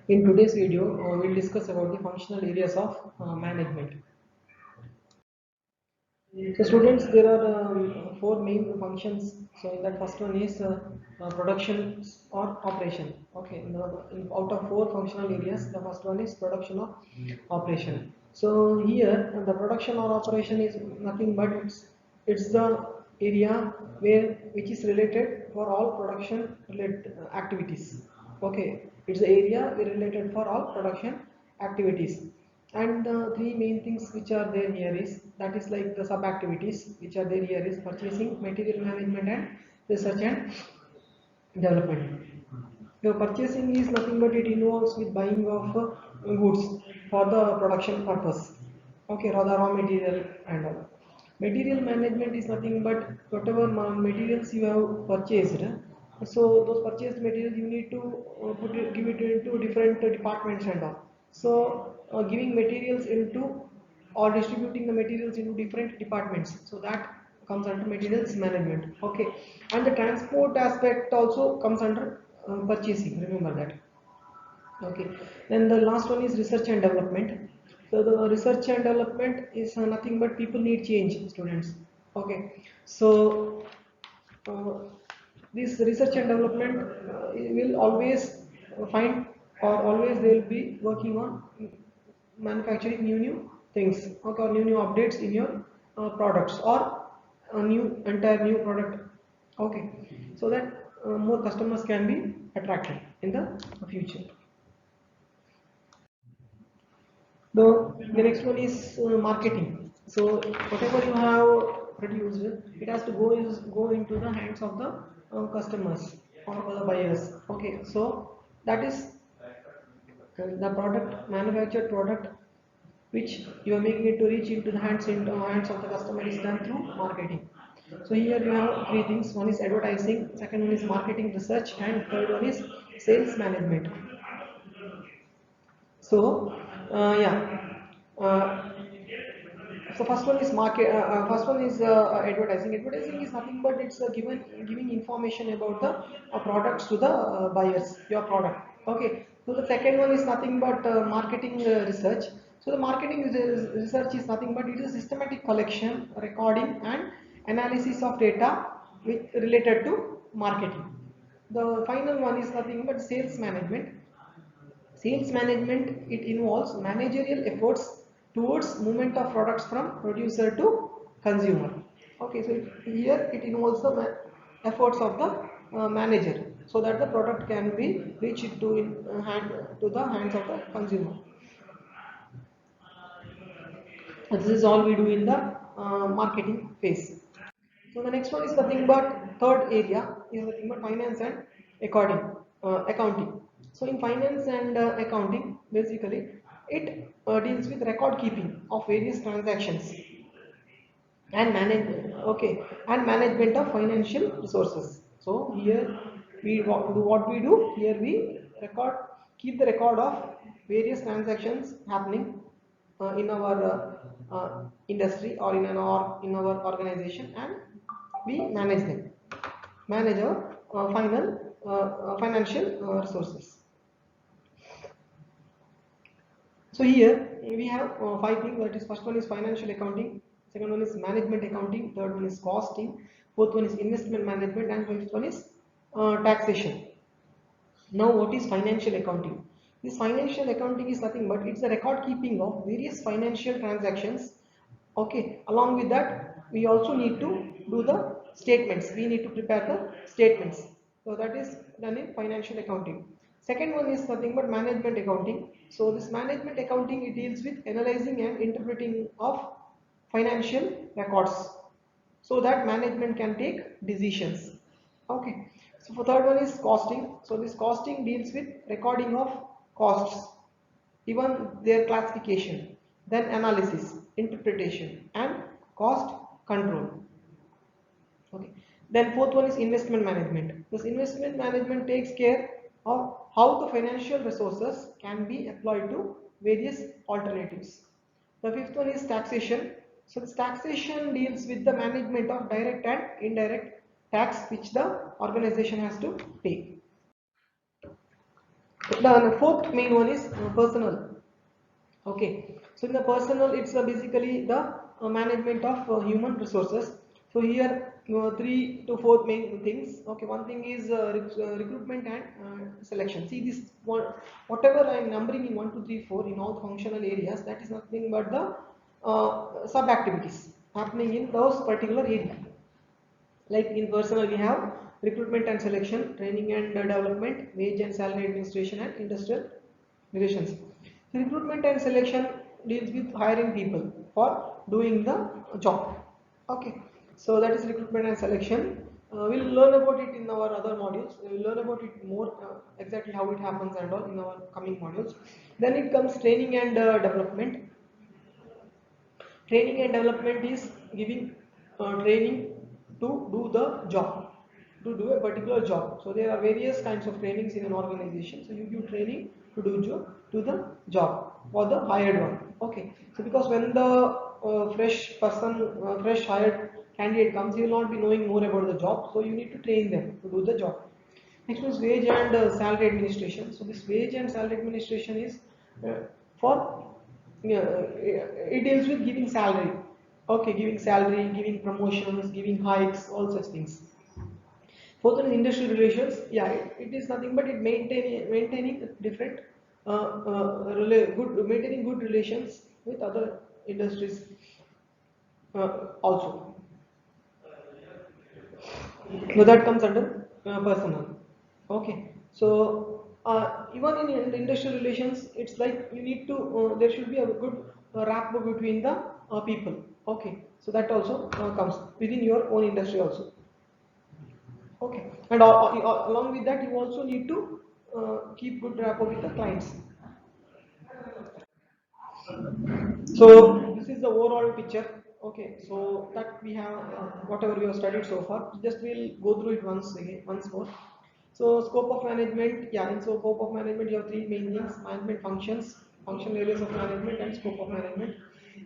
In today's video, we'll discuss about the functional areas of management. So students, there are four main functions. So in that first one is production or operation. Okay, out of four functional areas, the first one is production or operation. So here the production or operation is nothing but it's the area which is related for all production related activities. Okay, it's the area related for all production activities. And the three main things which are there here is that is like the sub activities which are there here is purchasing, material management, and research and development. Your purchasing is nothing but it involves with buying of goods for the production purpose. Okay, rather raw material and all. Material management is nothing but whatever materials you have purchased. So those purchased materials you need to give it into different departments and all. So giving materials into or distributing the materials into different departments, so that comes under materials management. Okay, and the transport aspect also comes under purchasing, remember that. Okay, then the last one is research and development. So the research and development is nothing but people need change, students. Okay, so uh, this research and development will always find or always they will be working on manufacturing new things, okay, or new updates in your products or a new entire new product. Okay, so that more customers can be attracted in the future. The next one is marketing. So whatever you have produced, it has to go into the hands of the customers or the buyers. Okay, so that is the product, manufactured product, which you are making it to reach into the hands of the customer is done through marketing. So here you have three things. One is advertising, second one is marketing research, and third one is sales management. So yeah. So first one is market. First one is advertising. Advertising is nothing but it's giving information about the products to the buyers. Your product. Okay. So the second one is nothing but marketing research. So the marketing research is nothing but it is a systematic collection, recording, and analysis of data related to marketing. The final one is nothing but sales management. Sales management, it involves managerial efforts towards movement of products from producer to consumer. Okay, so here it involves the efforts of the manager so that the product can be reached to the hands of the consumer. This is all we do in the marketing phase. So the next one is nothing but third area is nothing but finance and accounting. So in finance and accounting, basically, it deals with record keeping of various transactions and management of financial resources. So here we do what we do. Here we keep the record of various transactions happening in our industry or in our organization, and we manage them, manage our financial resources. So here we have five things. That is, first one is financial accounting, second one is management accounting, third one is costing, fourth one is investment management, and fifth one is taxation. Now, what is financial accounting? This financial accounting is nothing but it's a record keeping of various financial transactions. Okay, along with that, we also need to do the statements. We need to prepare the statements. So that is done in financial accounting. Second one is nothing but management accounting. So this management accounting, it deals with analyzing and interpreting of financial records so that management can take decisions. Okay, so for third one is costing. So this costing deals with recording of costs, even their classification, then analysis, interpretation, and cost control. Okay, then fourth one is investment management. This investment management takes care of how the financial resources can be employed to various alternatives. The fifth one is taxation. So this taxation deals with the management of direct and indirect tax which the organization has to pay. The fourth main one is personal. Okay, so in the personal, it's basically the management of human resources. So here, three to four main things. Okay, one thing is recruitment and selection. See this one, whatever I am numbering in 1, 2, 3, 4 in all functional areas, that is nothing but the sub activities happening in those particular area. Like in personal, we have recruitment and selection, training and development, wage and salary administration, and industrial relations. So recruitment and selection deals with hiring people for doing the job. Okay, so that is recruitment and selection. We'll learn about it in our other modules. We'll learn about it more exactly how it happens and all in our coming modules. Then it comes training and development. Training and development is giving training to do the job, to do a particular job. So there are various kinds of trainings in an organization. So you give training to do job to the job for the hired one. Okay. So because when the fresh person, fresh hired candidate comes, he will not be knowing more about the job. So you need to train them to do the job. Next is wage and salary administration. So this wage and salary administration is for yeah, it deals with giving salary. Okay, giving salary, giving promotions, giving hikes, all such things. Fourth one is industrial relations. Yeah, it is nothing but it maintaining different maintaining good relations with other industries also. So that comes under personal. Okay. So even in the industrial relations, it's like you need to there should be a good rapport between the people. Okay. So that also comes within your own industry also. Okay. And along with that, you also need to keep good rapport with the clients. So this is the overall picture. Okay, so that we have whatever we have studied so far. Just we'll go through it once again, once more. So scope of management, yeah, in scope of management you have three main things: management functions, functional areas of management, and scope of management.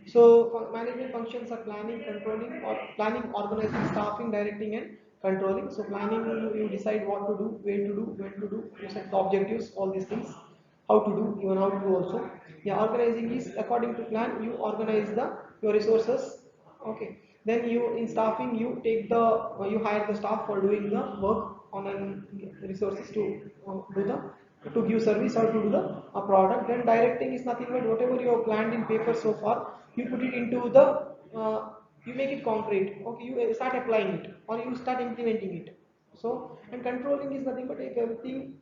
So management functions are planning, controlling, or planning, organizing, staffing, directing, and controlling. So planning, you decide what to do, where to do, when to do, you set the objectives, all these things, how to do, even how to do also. Yeah, organizing is according to plan, you organize the your resources. Okay, then you in staffing you take the you hire the staff for doing the work on an resources to do the to give service or to do the product. Then directing is nothing but whatever you have planned in paper so far, you put it into the uh, you make it concrete. Okay, you start applying it or you start implementing it. So and controlling is nothing but if everything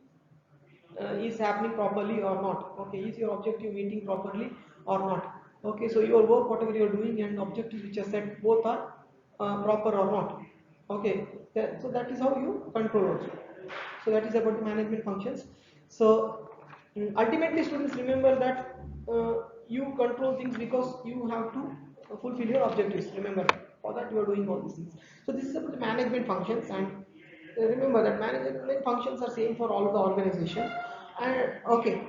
is happening properly or not. Okay, is your objective meeting properly or not? Okay, so your work, whatever you are doing, and objectives which are set, both are proper or not. Okay, so that is how you control also. So that is about the management functions. So ultimately, students, remember that you control things because you have to fulfill your objectives. Remember, for that you are doing all these things. So this is about the management functions, and remember that management functions are same for all of the organizations. And okay,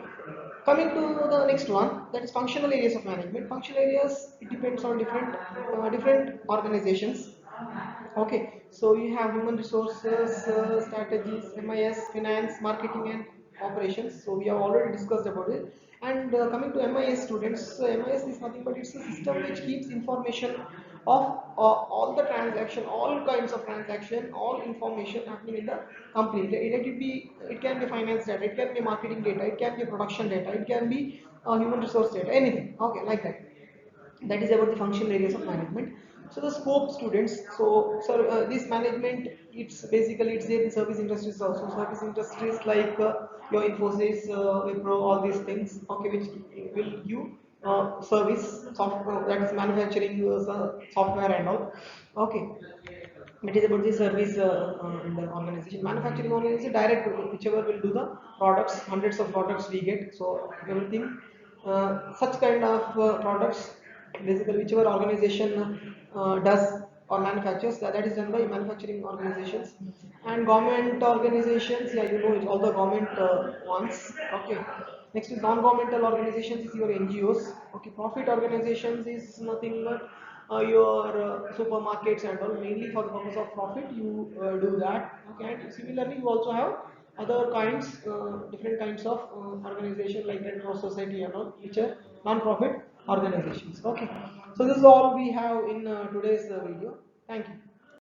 coming to the next one, that is functional areas of management. Functional areas, it depends on different organizations. Okay, so you have human resources, strategies, MIS, finance, marketing, and operations. So we have already discussed about it. And coming to MIS students, so MIS is nothing but it's a system which keeps information of all the transaction, all kinds of transaction, all information happening in the company. It can be finance data, it can be marketing data, it can be production data, it can be human resource data, anything. Okay, like that. That is about the functional areas of management. So the scope, students, so this management, it's basically it's there in service industries also. Service industries like your Infosys, Wipro, all these things, okay, which will give service software, that is manufacturing software and all. Okay, it is about the service in the organization. Manufacturing organization direct, whichever will do the products, hundreds of products we get. So everything, such kind of products, basically whichever organization does or manufactures, that is done by manufacturing organizations. And government organizations, yeah, you know it, all the government ones. Okay. Next is non-governmental organizations is your NGOs. Okay, profit organizations is nothing but your supermarkets and all, mainly for the purpose of profit you do that. Okay, and similarly you also have other kinds, different kinds of organization like Red Cross Society and all, which are non-profit organizations. Okay, so this is all we have in today's video. Thank you.